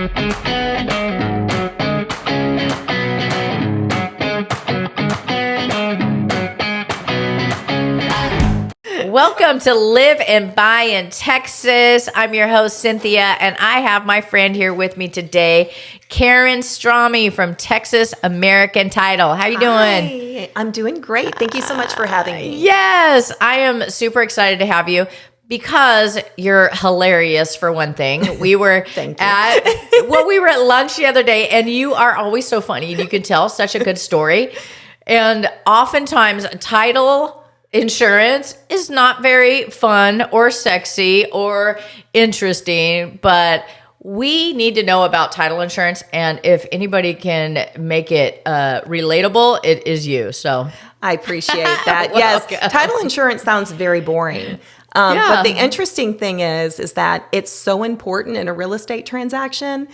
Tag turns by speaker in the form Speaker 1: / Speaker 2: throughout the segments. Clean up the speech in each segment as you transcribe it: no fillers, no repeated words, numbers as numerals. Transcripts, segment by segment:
Speaker 1: Welcome to Live and Buy in Texas. I'm your host, Cynthia, and I have my friend here with me today, Karen Stromme from Texas American Title. How you doing?
Speaker 2: Hi, I'm doing great. Thank you so much for having me.
Speaker 1: Yes, I am super excited to have you because you're hilarious, for one thing. We were we were at lunch the other day, and you are always so funny, and you can tell such a good story. And oftentimes, title insurance is not very fun or sexy or interesting, but we need to know about title insurance. And if anybody can make it relatable, it is you. So
Speaker 2: I appreciate that. Yes, title insurance sounds very boring. But the interesting thing is that it's so important in a real estate transaction.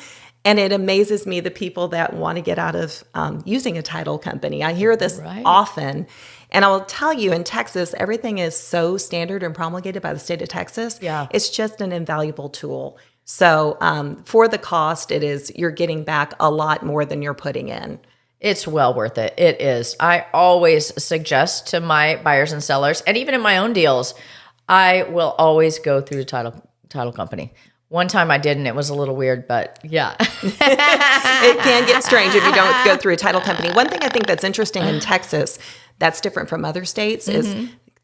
Speaker 2: And it amazes me the people that want to get out of using a title company. I hear this often. And I will tell you, in Texas, everything is so standard and promulgated by the state of Texas. Yeah. It's just an invaluable tool. So for the cost, you're getting back a lot more than you're putting in.
Speaker 1: It's well worth it. It is. I always suggest to my buyers and sellers, and even in my own deals, I will always go through the title company. One time I didn't. It was a little weird, but yeah.
Speaker 2: It can get strange if you don't go through a title company. One thing I think that's interesting in Texas that's different from other states is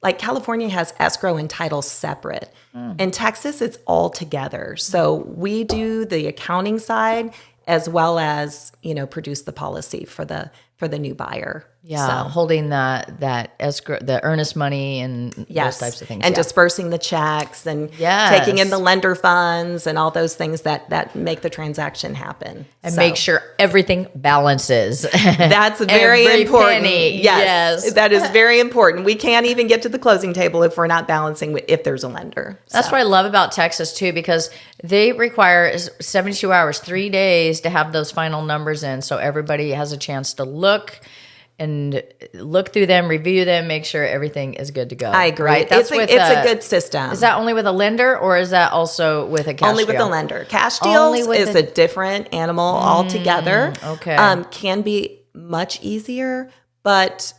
Speaker 2: like California has escrow and title separate. In Texas, it's all together. So we do the accounting side as well as, produce the policy for the new buyer.
Speaker 1: Yeah, so, holding that escrow, the earnest money and those types of things.
Speaker 2: And dispersing the checks and taking in the lender funds and all those things that make the transaction happen.
Speaker 1: And make sure everything balances.
Speaker 2: That's very important.
Speaker 1: Penny.
Speaker 2: Yes, that is very important. We can't even get to the closing table if we're not balancing if there's a lender.
Speaker 1: That's what I love about Texas too, because they require 72 hours, 3 days to have those final numbers in. So everybody has a chance to look through them, review them, make sure everything is good to go.
Speaker 2: I agree. Right? It's a good system.
Speaker 1: Is that only with a lender or is that also with a cash
Speaker 2: Only
Speaker 1: deal?
Speaker 2: With a lender. Cash deals is a different animal altogether.
Speaker 1: Okay.
Speaker 2: Can be much easier, but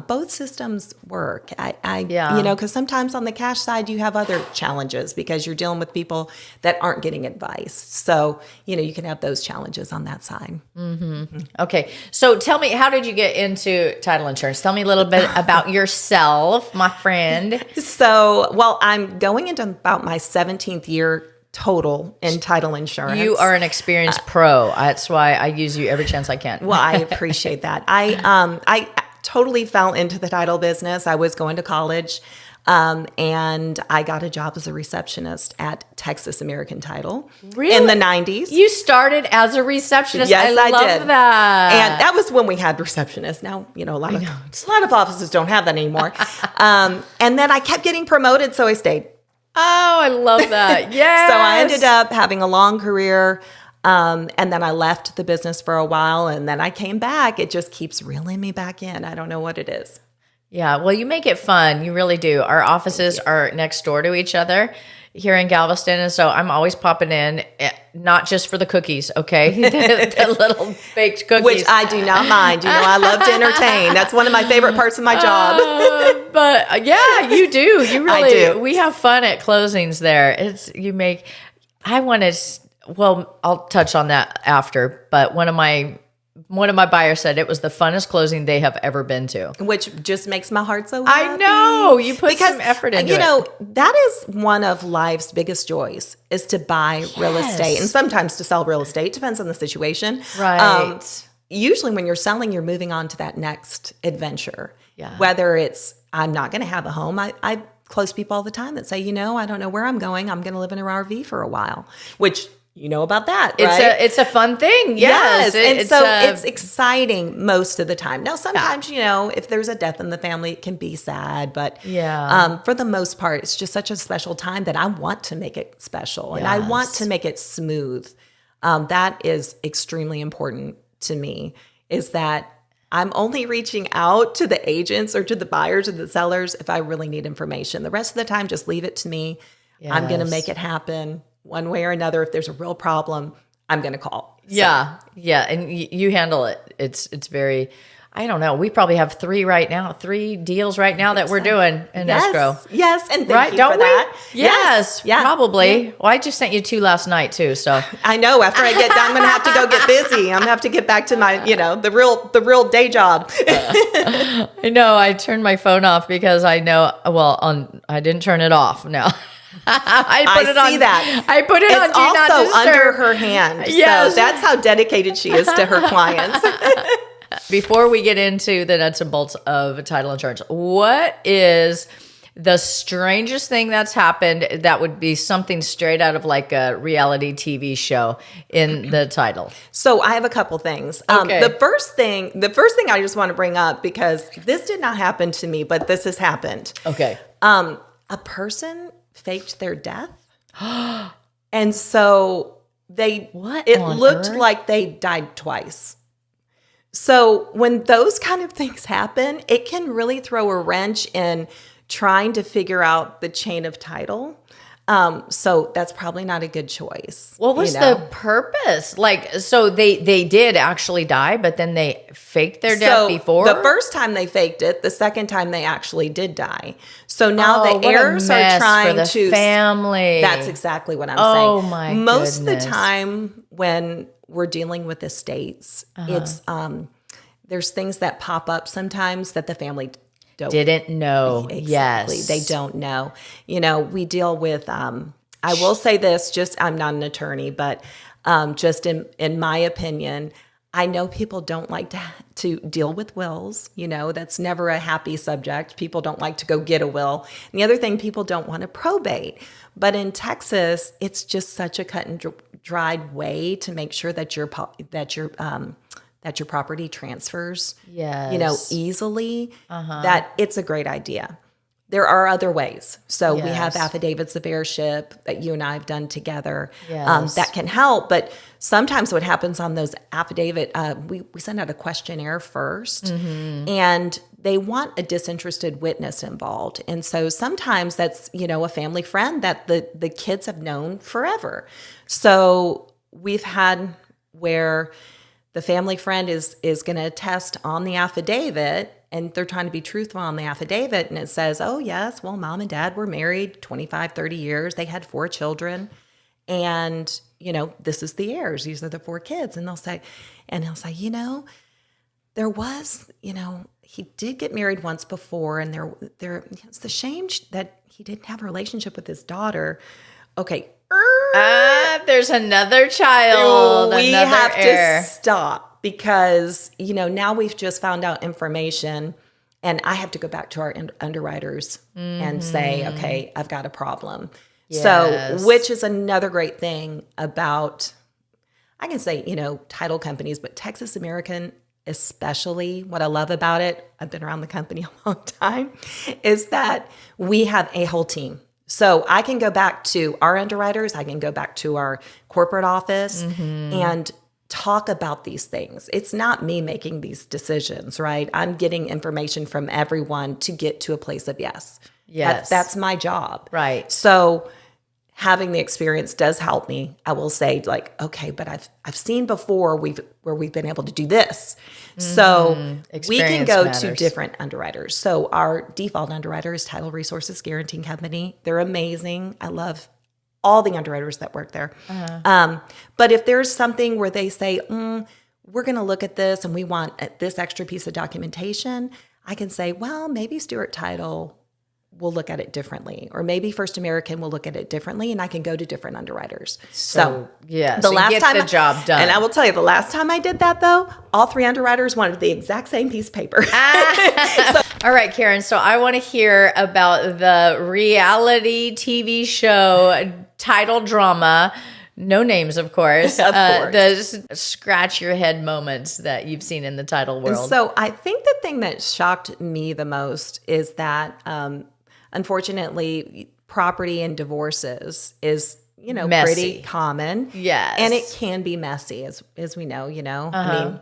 Speaker 2: both systems work. Because sometimes on the cash side, you have other challenges because you're dealing with people that aren't getting advice. So, you can have those challenges on that side.
Speaker 1: Mm-hmm. Okay. So tell me, how did you get into title insurance? Tell me a little bit about yourself, my friend.
Speaker 2: So, I'm going into about my 17th year total in title insurance.
Speaker 1: You are an experienced pro. That's why I use you every chance I can.
Speaker 2: Well, I appreciate that. I totally fell into the title business. I was going to college, and I got a job as a receptionist at Texas American Title in the 90s.
Speaker 1: You started as a receptionist.
Speaker 2: Yes, I
Speaker 1: love
Speaker 2: did.
Speaker 1: That.
Speaker 2: And that was when we had receptionists. Now, a lot of offices don't have that anymore. And then I kept getting promoted, so I stayed.
Speaker 1: Oh, I love that. Yes.
Speaker 2: So I ended up having a long career. And then I left the business for a while, and then I came back. It just keeps reeling me back in. I don't know what it is.
Speaker 1: Yeah, well, you make it fun. You really do. Our offices are next door to each other here in Galveston, and so I'm always popping in, not just for the cookies, okay? the little baked cookies.
Speaker 2: Which I do not mind. I love to entertain. That's one of my favorite parts of my job.
Speaker 1: But yeah, you do. You really
Speaker 2: I do.
Speaker 1: We have fun at closings there. Well, I'll touch on that after, but one of my buyers said it was the funnest closing they have ever been to.
Speaker 2: Which just makes my heart so happy.
Speaker 1: I know. You put some effort into it.
Speaker 2: That is one of life's biggest joys, is to buy real estate and sometimes to sell real estate. Depends on the situation.
Speaker 1: Right.
Speaker 2: Usually when you're selling, you're moving on to that next adventure.
Speaker 1: Yeah.
Speaker 2: Whether it's, I'm not going to have a home. I close people all the time that say, I don't know where I'm going. I'm going to live in an RV for a while, which... You know about that, right?
Speaker 1: It's a fun thing. Yes.
Speaker 2: It's exciting most of the time. Now, sometimes, if there's a death in the family, it can be sad. But for the most part, it's just such a special time that I want to make it special. And I want to make it smooth. That is extremely important to me, is that I'm only reaching out to the agents or to the buyers or the sellers if I really need information. The rest of the time, just leave it to me. Yes. I'm going to make it happen. One way or another, if there's a real problem, I'm going to call. So.
Speaker 1: Yeah. Yeah. And you handle it. It's very, I don't know. We probably have 3 deals right now that we're doing in escrow.
Speaker 2: Yes. And thank you for that.
Speaker 1: Yes.
Speaker 2: Yeah.
Speaker 1: Probably.
Speaker 2: Yeah.
Speaker 1: Well, I just sent you 2 last night too. So
Speaker 2: I know after I get done, I'm going to have to go get busy. I'm going to have to get back to my, the real day job.
Speaker 1: I know I turned my phone off because I know, I didn't turn it off now. I
Speaker 2: see that.
Speaker 1: I put it on
Speaker 2: It's
Speaker 1: Do Not
Speaker 2: also
Speaker 1: Disturb.
Speaker 2: under her hand.
Speaker 1: Yes.
Speaker 2: So that's how dedicated she is to her clients.
Speaker 1: Before we get into the nuts and bolts of title insurance, what is the strangest thing that's happened that would be something straight out of like a reality TV show in the title?
Speaker 2: So I have a couple things.
Speaker 1: Okay.
Speaker 2: The first thing I just want to bring up, because this did not happen to me, but this has happened.
Speaker 1: Okay.
Speaker 2: A person faked their death. And so it looked like they died twice. So when those kind of things happen, it can really throw a wrench in trying to figure out the chain of title. So that's probably not a good choice.
Speaker 1: What was the purpose? Like, so they did actually die, but then they faked their death before?
Speaker 2: The first time they faked it, the second time they actually did die. So now the heirs are trying
Speaker 1: for the family.
Speaker 2: That's exactly what I'm saying.
Speaker 1: Oh my
Speaker 2: Most of the
Speaker 1: goodness.
Speaker 2: time when we're dealing with estates, it's there's things that pop up sometimes that the family
Speaker 1: didn't know.
Speaker 2: Exactly.
Speaker 1: Yes.
Speaker 2: They don't know. We deal with, I will say this, I'm not an attorney, but just in my opinion, I know people don't like to deal with wills. That's never a happy subject. People don't like to go get a will. And the other thing, people don't want to probate. But in Texas, it's just such a cut and dried way to make sure that your property transfers, easily, that it's a great idea. There are other ways. So we have affidavits of heirship that you and I have done together that can help. But sometimes what happens on those affidavit, we send out a questionnaire first, and they want a disinterested witness involved. And so sometimes that's, a family friend that the kids have known forever. So we've had where the family friend is going to attest on the affidavit, and they're trying to be truthful on the affidavit. And it says, oh, yes, well, mom and dad were married 25, 30 years. They had 4 children. And, this is the heirs. These are the 4 kids. And he'll say, there was, he did get married once before. And it's the shame that he didn't have a relationship with his daughter. Okay.
Speaker 1: There's another child.
Speaker 2: We
Speaker 1: another
Speaker 2: have
Speaker 1: heir.
Speaker 2: to stop because, now we've just found out information, and I have to go back to our underwriters and say, okay, I've got a problem.
Speaker 1: Yes.
Speaker 2: So, which is another great thing about, I can say, title companies, but Texas American especially, what I love about it, I've been around the company a long time, is that we have a whole team. So I can go back to our underwriters, I can go back to our corporate office and talk about these things. It's not me making these decisions, right? I'm getting information from everyone to get to a place of yes.
Speaker 1: Yes.
Speaker 2: That's my job.
Speaker 1: Right.
Speaker 2: So having the experience does help me. I will say, like, okay, but I've seen before where we've been able to do this. So we can go to different underwriters. So our default underwriter is Title Resources Guaranteeing Company. They're amazing. I love all the underwriters that work there. But if there's something where they say, we're going to look at this and we want this extra piece of documentation, I can say, well, maybe Stewart Title will look at it differently, or maybe First American will look at it differently, and I can go to different underwriters. So
Speaker 1: the last time the job done.
Speaker 2: And I will tell you, the last time I did that, though, all 3 underwriters wanted the exact same piece of paper.
Speaker 1: All right, Karen. So I want to hear about the reality TV show title drama. No names, of course.
Speaker 2: Of course.
Speaker 1: The scratch your head moments that you've seen in the title world.
Speaker 2: And so I think the thing that shocked me the most is that, unfortunately, property and divorces is,
Speaker 1: messy.
Speaker 2: pretty common.
Speaker 1: Yes.
Speaker 2: And it can be messy, as we know, I mean,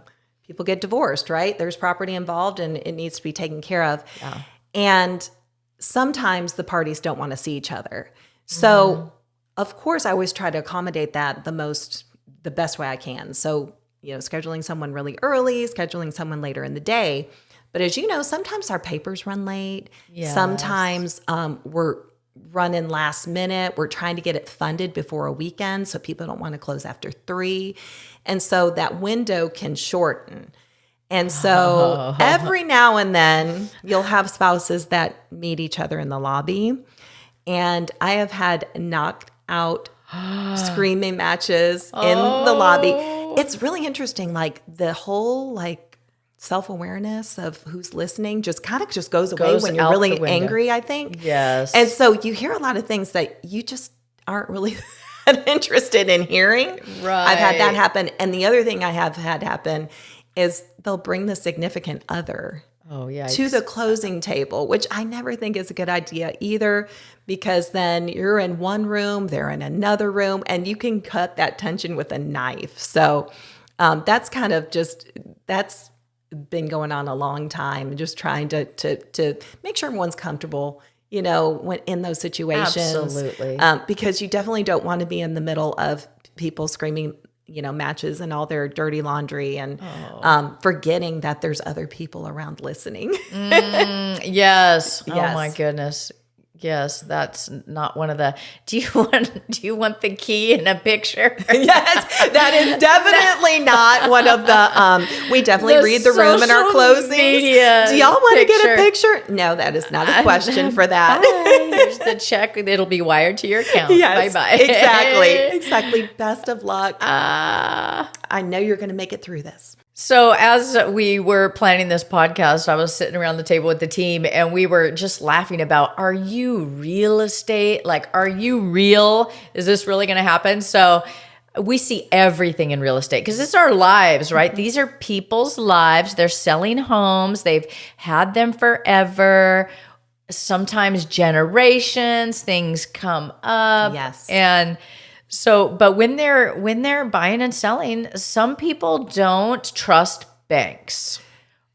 Speaker 2: people get divorced, right? There's property involved and it needs to be taken care of. Yeah. And sometimes the parties don't want to see each other. So, of course, I always try to accommodate that the most the best way I can. So, scheduling someone really early, scheduling someone later in the day. But as you know, sometimes our papers run late. Yes. Sometimes we're running last minute. We're trying to get it funded before a weekend, so people don't want to close after 3. And so that window can shorten. And so every now and then you'll have spouses that meet each other in the lobby. And I have had knocked out screaming matches in the lobby. It's really interesting. Like the whole self-awareness of who's listening just goes away when you're really angry, I think.
Speaker 1: Yes.
Speaker 2: And so you hear a lot of things that you just aren't really interested in hearing.
Speaker 1: Right.
Speaker 2: I've had that happen. And the other thing I have had happen is they'll bring the significant other to the closing table, which I never think is a good idea either, because then you're in one room, they're in another room, and you can cut that tension with a knife. So that's been going on a long time, just trying to make sure everyone's comfortable, when in those situations.
Speaker 1: Absolutely.
Speaker 2: Because you definitely don't want to be in the middle of people screaming, matches and all their dirty laundry and forgetting that there's other people around listening.
Speaker 1: Yes. Oh my goodness. Yes, that's not one of the. Do you want the key in a picture?
Speaker 2: Yes, that is definitely not one of the. We definitely read the room in our closings. Do y'all want to get a picture? No, that is not a question for that.
Speaker 1: Here's the check. It'll be wired to your account.
Speaker 2: Yes,
Speaker 1: bye.
Speaker 2: Exactly. Best of luck. I know you're going to make it through this.
Speaker 1: So as we were planning this podcast, I was sitting around the table with the team and we were just laughing about, are you real estate? Are you real? Is this really going to happen? So we see everything in real estate because it's our lives, right? These are people's lives. They're selling homes. They've had them forever. Sometimes generations, things come up.
Speaker 2: Yes.
Speaker 1: And so, but when they're buying and selling, some people don't trust banks,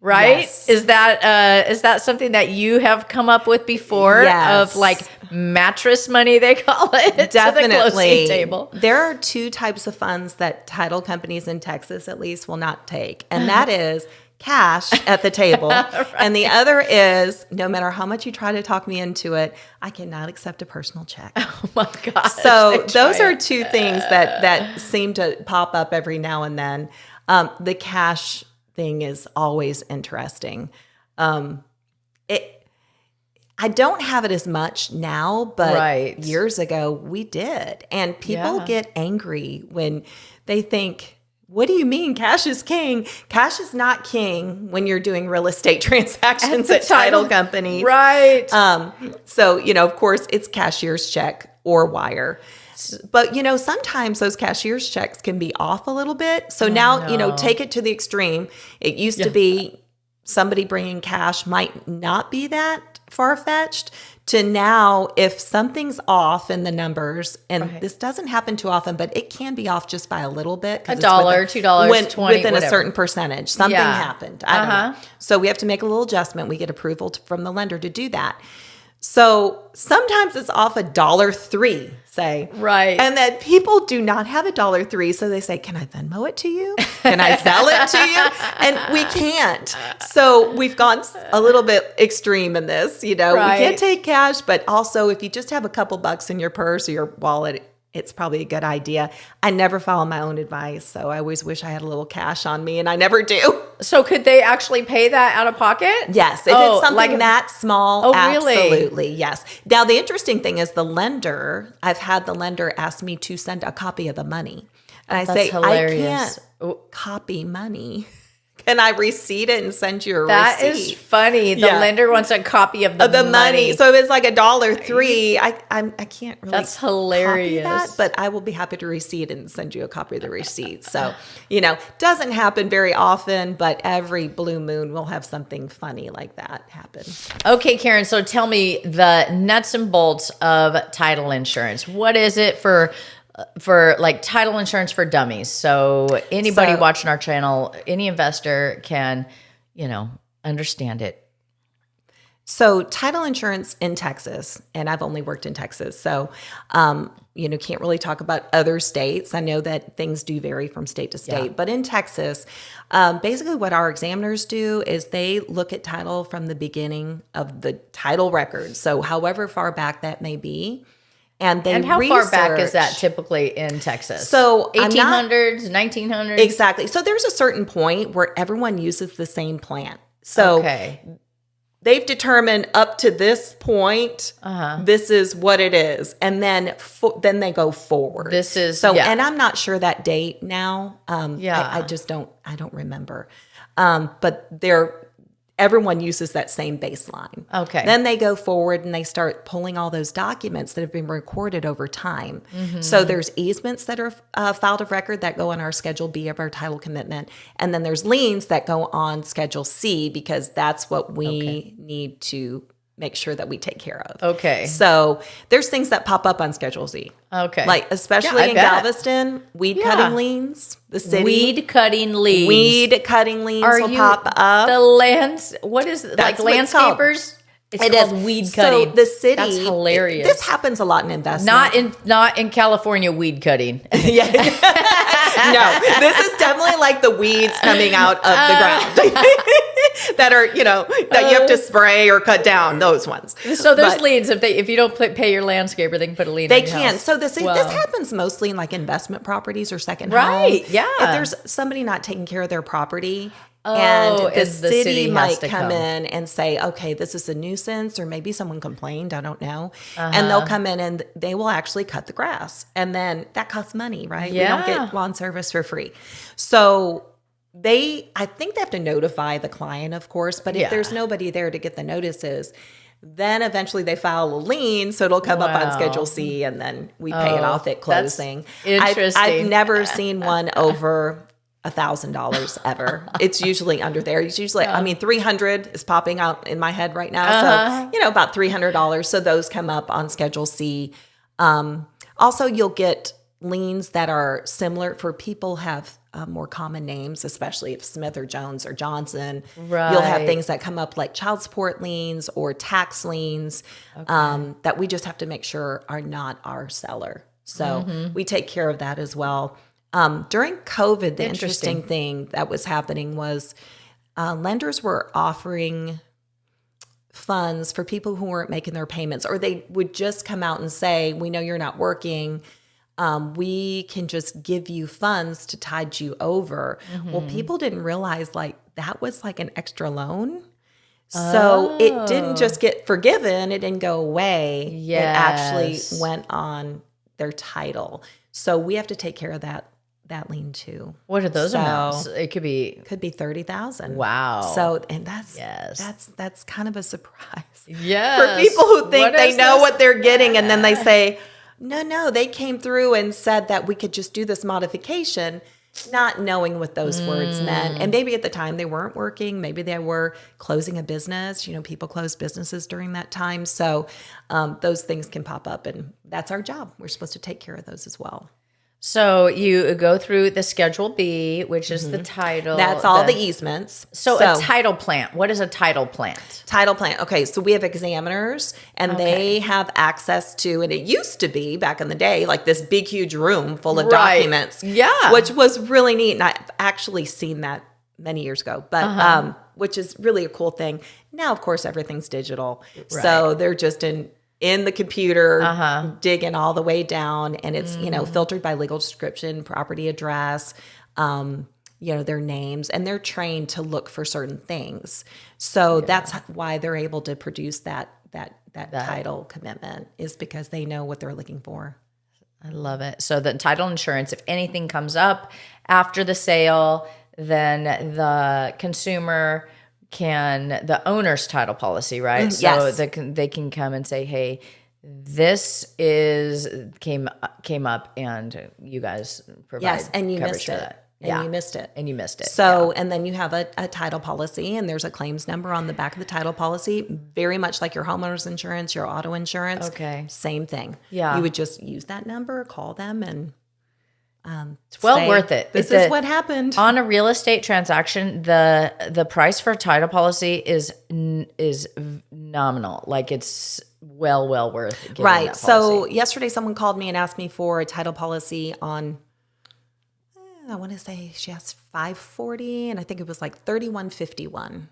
Speaker 1: right?
Speaker 2: Yes.
Speaker 1: Is that something that you have come up with before?
Speaker 2: Yes.
Speaker 1: Of mattress money, they call it.
Speaker 2: Definitely.
Speaker 1: To the closing table.
Speaker 2: There are 2 types of funds that title companies in Texas, at least, will not take, and that is cash at the table. Right. And the other is, no matter how much you try to talk me into it, I cannot accept a personal check.
Speaker 1: Oh my gosh.
Speaker 2: So those are 2 things that seem to pop up every now and then. The cash thing is always interesting. I don't have it as much now, but years ago we did. And people get angry when they think, what do you mean cash is king? Cash is not king when you're doing real estate transactions at title companies.
Speaker 1: Right.
Speaker 2: So, of course, it's cashier's check or wire. But, sometimes those cashier's checks can be off a little bit. So now, take it to the extreme. It used to be somebody bringing cash might not be that far-fetched, to now, if something's off in the numbers, and this doesn't happen too often, but it can be off just by a little bit.
Speaker 1: $1, $2, 20,
Speaker 2: within
Speaker 1: whatever.
Speaker 2: A certain percentage. Something happened. I don't know. So we have to make a little adjustment. We get approval from the lender to do that. So sometimes it's off $1.03, say.
Speaker 1: Right.
Speaker 2: And that people do not have $1.03. So they say, can I Venmo it to you? Can I sell it to you? And we can't. So we've gone a little bit extreme in this. We can't take cash, but also if you just have a couple bucks in your purse or your wallet, it's probably a good idea. I never follow my own advice, so I always wish I had a little cash on me, and I never do.
Speaker 1: So could they actually pay that out of pocket?
Speaker 2: Yes. If it's something that small,
Speaker 1: really?
Speaker 2: Yes. Now, the interesting thing is I've had the lender ask me to send a copy of the money. And I say,
Speaker 1: hilarious.
Speaker 2: I can't copy money. Can I receipt it and send you a receipt?
Speaker 1: That is funny. The lender wants a copy of the money.
Speaker 2: So if it's like $1.03, I can't really.
Speaker 1: That's hilarious.
Speaker 2: Copy that, but I will be happy to receipt and send you a copy of the receipt. So, doesn't happen very often, but every blue moon we'll have something funny like that happen.
Speaker 1: Okay, Karen. So tell me the nuts and bolts of title insurance. What is it for title insurance for dummies? So anybody watching our channel, any investor can, understand it.
Speaker 2: So title insurance in Texas, and I've only worked in Texas, so can't really talk about other states. I know that things do vary from state to state, but in Texas, basically what our examiners do is they look at title from the beginning of the title record. So however far back that may be. And
Speaker 1: how far back is that typically in Texas?
Speaker 2: So
Speaker 1: 1800s, 1900s?
Speaker 2: Exactly. So there's a certain point where everyone uses the same plan. So they've determined up to this point, this is what it is. And then they go forward. And I'm not sure that date now. I don't remember. But everyone uses that same baseline.
Speaker 1: Okay.
Speaker 2: Then they go forward and they start pulling all those documents that have been recorded over time. So there's easements that are filed of record that go on our Schedule B of our title commitment. And then there's liens that go on Schedule C because that's what we need to make sure that we take care of.
Speaker 1: Okay.
Speaker 2: So there's things that pop up on Schedule Z.
Speaker 1: Okay.
Speaker 2: Like especially in Galveston, weed cutting liens. The city.
Speaker 1: Weed cutting liens.
Speaker 2: Weed cutting liens will pop up.
Speaker 1: The what is it? Like landscapers? It's called weed cutting.
Speaker 2: So the city.
Speaker 1: That's hilarious.
Speaker 2: This happens a lot in investment.
Speaker 1: Not in California weed cutting.
Speaker 2: Yeah. No, this is definitely like the weeds coming out of the ground. That are, that you have to spray or cut down, those ones.
Speaker 1: So there's liens. If you don't pay your landscaper, they can put a lien on your house.
Speaker 2: So this happens mostly in like investment properties or second
Speaker 1: right,
Speaker 2: homes.
Speaker 1: Yeah.
Speaker 2: If there's somebody not taking care of their property, and the city might come in and say, okay, this is a nuisance, or maybe someone complained, I don't know. And they'll come in and they will actually cut the grass. And then that costs money, right?
Speaker 1: Yeah.
Speaker 2: We don't get lawn service for free. So I think they have to notify the client, of course, but if there's nobody there to get the notices, then eventually they file a lien, so it'll come up on Schedule C, and then we pay it off at closing.
Speaker 1: Interesting.
Speaker 2: I've never seen one over $1,000 ever. It's usually under there. It's usually, $300 is popping out in my head right now. So, about $300. So those come up on Schedule C. Also, you'll get liens that are similar for people have more common names, especially if Smith or Jones or Johnson.
Speaker 1: Right.
Speaker 2: You'll have things that come up like child support liens or tax liens that we just have to make sure are not our seller. So we take care of that as well. During COVID, the interesting thing that was happening was lenders were offering funds for people who weren't making their payments, or they would just come out and say, we know you're not working. We can just give you funds to tide you over. Well, people didn't realize that was like an extra loan. So it didn't just get forgiven. It didn't go away.
Speaker 1: Yes.
Speaker 2: It actually went on their title. So we have to take care of that lien too.
Speaker 1: What are those amounts? It could be
Speaker 2: $30,000.
Speaker 1: Wow.
Speaker 2: So, and that's kind of a surprise.
Speaker 1: Yes.
Speaker 2: For people who think they know what they're getting, and then they say, no, they came through and said that we could just do this modification, not knowing what those words meant. And maybe at the time they weren't working. Maybe they were closing a business. People close businesses during that time. So those things can pop up, and that's our job. We're supposed to take care of those as well.
Speaker 1: So you go through the Schedule B, which is the title.
Speaker 2: That's all the easements.
Speaker 1: So a title plant. What is a title plant?
Speaker 2: Title plant. Okay, so we have examiners, and they have access to, and it used to be back in the day, like this big, huge room full of documents.
Speaker 1: Yeah.
Speaker 2: Which was really neat. And I've actually seen that many years ago, but which is really a cool thing. Now, of course, everything's digital. Right. So they're just in the computer, digging all the way down, and it's, filtered by legal description, property address, their names, and they're trained to look for certain things. So that's why they're able to produce that title commitment, is because they know what they're looking for.
Speaker 1: I love it. So the title insurance, if anything comes up after the sale, then the consumer the owner's title policy, right? So they can come and say, hey, this came up, and you guys provide
Speaker 2: and you
Speaker 1: coverage
Speaker 2: missed
Speaker 1: for
Speaker 2: it.
Speaker 1: that.
Speaker 2: And you missed it.
Speaker 1: And you missed it.
Speaker 2: So, and then you have a title policy, and there's a claims number on the back of the title policy, very much like your homeowner's insurance, your auto insurance.
Speaker 1: Okay.
Speaker 2: Same thing.
Speaker 1: Yeah.
Speaker 2: You would just use that number, call them, and
Speaker 1: it's well worth it.
Speaker 2: This is what happened.
Speaker 1: On a real estate transaction, the price for a title policy is 90% phenomenal. Like it's well worth getting
Speaker 2: Right.
Speaker 1: that
Speaker 2: So
Speaker 1: policy.
Speaker 2: yesterday someone called me and asked me for a title policy on, I want to say she asked 540, and I think it was like 3151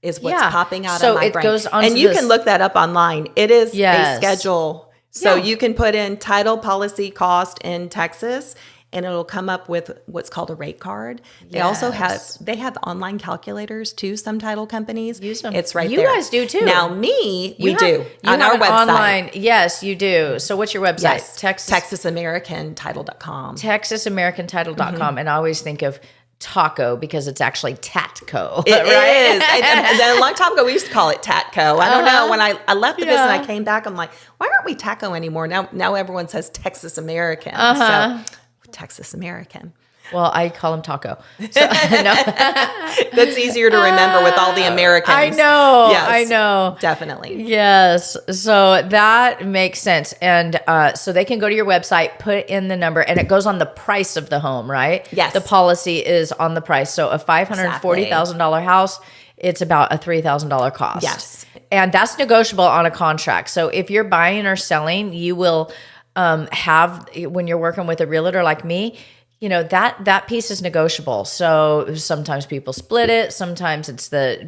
Speaker 2: is what's popping out
Speaker 1: so
Speaker 2: on my
Speaker 1: it
Speaker 2: brain.
Speaker 1: goes on
Speaker 2: and you can look that up online. It is a schedule. So you can put in title policy cost in Texas, and it'll come up with what's called a rate card. They also have online calculators too. Some title companies
Speaker 1: use them.
Speaker 2: It's right
Speaker 1: you
Speaker 2: there.
Speaker 1: You guys do too.
Speaker 2: Now we do
Speaker 1: you
Speaker 2: on
Speaker 1: have
Speaker 2: our
Speaker 1: an
Speaker 2: website.
Speaker 1: Online, yes, you do. So what's your website?
Speaker 2: Yes, TexasAmericanTitle.com.
Speaker 1: TexasAmericanTitle.com, and I always think of taco because it's actually Tatco.
Speaker 2: It
Speaker 1: right?
Speaker 2: is. And then a long time ago, we used to call it Tatco. I don't know. When I left the business and I came back, I'm like, why aren't we Tatco anymore? Now everyone says Texas American. So Texas American.
Speaker 1: Well, I call them taco. So, no.
Speaker 2: That's easier to remember with all the Americans.
Speaker 1: I know.
Speaker 2: Yes,
Speaker 1: I know.
Speaker 2: Definitely.
Speaker 1: Yes. So that makes sense. And so they can go to your website, put in the number, and it goes on the price of the home, right?
Speaker 2: Yes.
Speaker 1: The policy is on the price. So a $540,000 house, it's about a $3,000 cost.
Speaker 2: Yes.
Speaker 1: And that's negotiable on a contract. So if you're buying or selling, you will have, when you're working with a realtor like me, you know, that piece is negotiable. So sometimes people split it. Sometimes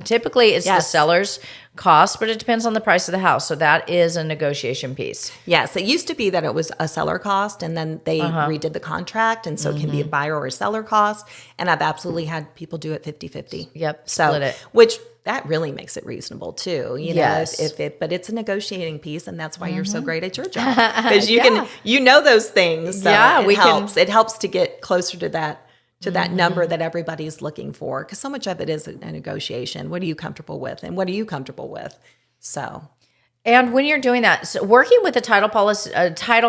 Speaker 1: typically it's the seller's cost, but it depends on the price of the house. So that is a negotiation piece.
Speaker 2: Yes. It used to be that it was a seller cost, and then they redid the contract. And so it can be a buyer or a seller cost. And I've absolutely had people do it 50-50.
Speaker 1: Yep.
Speaker 2: So,
Speaker 1: split it.
Speaker 2: Which that really makes it reasonable too. You know,
Speaker 1: Yes.
Speaker 2: but it's a negotiating piece, and that's why you're so great at your job, because you can, know those things. So it helps to get closer to that number that everybody's looking for, because so much of it is a negotiation. What are you comfortable with, and what are you comfortable with? So.
Speaker 1: And when you're doing that, so working with a title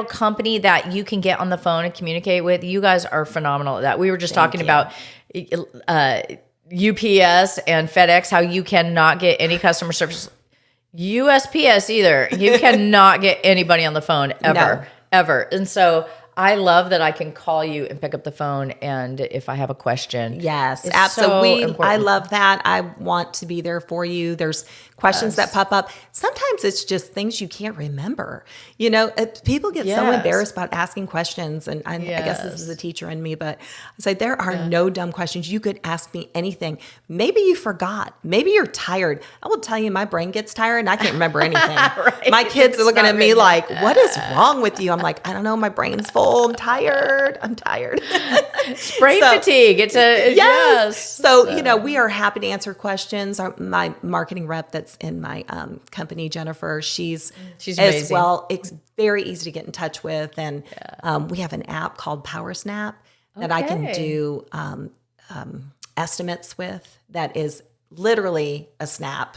Speaker 1: company that you can get on the phone and communicate with, you guys are phenomenal at that. We were just talking about UPS and FedEx, how you cannot get any customer service. USPS either. You cannot get anybody on the phone ever. And so I love that I can call you and pick up the phone, and if I have a question.
Speaker 2: Yes, absolutely. So I love that. I want to be there for you. There's questions that pop up. Sometimes it's just things you can't remember. You know, people get so embarrassed about asking questions, and I guess this is a teacher in me, but I say there are no dumb questions. You could ask me anything. Maybe you forgot. Maybe you're tired. I will tell you, my brain gets tired and I can't remember anything. Right. My kids are looking at me like, what is wrong with you? I'm like, I don't know. My brain's full. I'm tired.
Speaker 1: Brain fatigue. It's yes.
Speaker 2: So, you know, we are happy to answer questions. My marketing rep that's in my company, Jennifer, she's
Speaker 1: amazing.
Speaker 2: As well. It's very easy to get in touch with. And we have an app called Power Snap that I can do estimates with. That is literally a snap.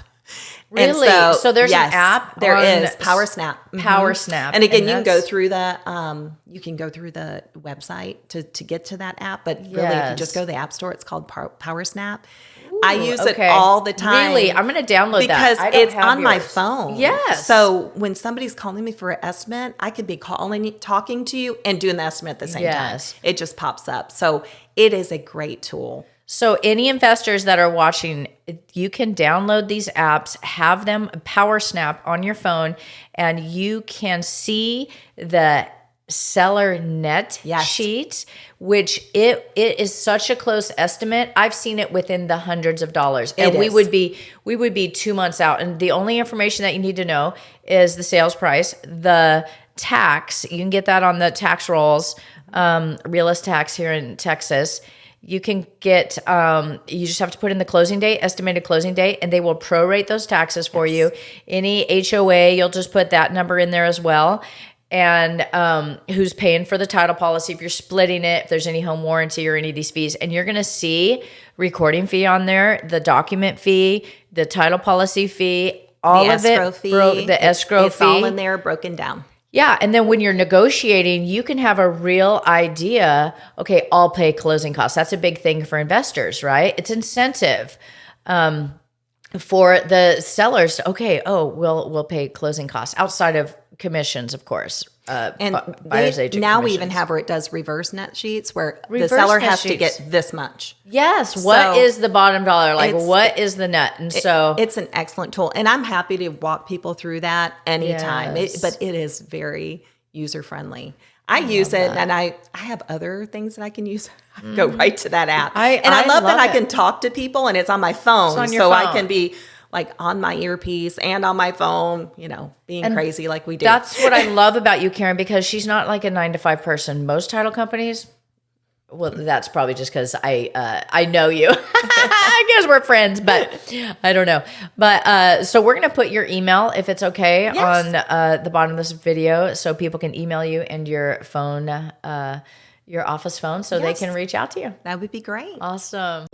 Speaker 1: Really? So there's an app.
Speaker 2: There is Power Snap.
Speaker 1: Power Snap.
Speaker 2: And again, you can go through the website to get to that app. But really, if you just go to the App Store, it's called Power Snap. Ooh, I use it all the time.
Speaker 1: Really? I'm going to download
Speaker 2: that. Because it's on my phone.
Speaker 1: Yes.
Speaker 2: So when somebody's calling me for an estimate, I could be talking to you and doing the estimate at the same time. It just pops up. So it is a great tool.
Speaker 1: So any investors that are watching, you can download these apps, have them Power Snap on your phone, and you can see the seller net sheet, which it is such a close estimate. I've seen it within the hundreds of dollars, and we would be 2 months out. And the only information that you need to know is the sales price, the tax. You can get that on the tax rolls, realist tax here in Texas. You can get, you just have to put in the closing date, estimated closing date, and they will prorate those taxes for you. Any HOA, you'll just put that number in there as well. And who's paying for the title policy, if you're splitting it, if there's any home warranty or any of these fees. And you're going to see recording fee on there, the document fee, the title policy fee, all of it. The escrow fee.
Speaker 2: It's all in there broken down.
Speaker 1: Yeah. And then when you're negotiating, you can have a real idea. Okay, I'll pay closing costs. That's a big thing for investors, right? It's incentive for the sellers. Okay, we'll pay closing costs outside of commissions, of course.
Speaker 2: And
Speaker 1: buyer's agent
Speaker 2: now we
Speaker 1: commissions.
Speaker 2: even have where it does reverse net sheets where
Speaker 1: Reverse
Speaker 2: the seller
Speaker 1: net
Speaker 2: has to
Speaker 1: sheets.
Speaker 2: get this much.
Speaker 1: Yes. What
Speaker 2: So
Speaker 1: is the bottom dollar? Like, what is the net? And so
Speaker 2: it's an excellent tool. And I'm happy to walk people through that anytime.
Speaker 1: Yes.
Speaker 2: But it is very user friendly. I use it, and I have other things that I can use. I can go right to that app. I love that I can talk to people, and it's on my phone.
Speaker 1: on your
Speaker 2: so
Speaker 1: phone.
Speaker 2: I can be like on my earpiece and on my phone, being crazy like we do.
Speaker 1: That's what I love about you, Karen, because she's not like a 9-to-5 person. Most title companies, well, that's probably just because I know you. I guess we're friends, but I don't know. But so we're gonna put your email, if it's okay, on the bottom of this video, so people can email you and your phone, your office phone, so they can reach out to you.
Speaker 2: That would be great.
Speaker 1: Awesome.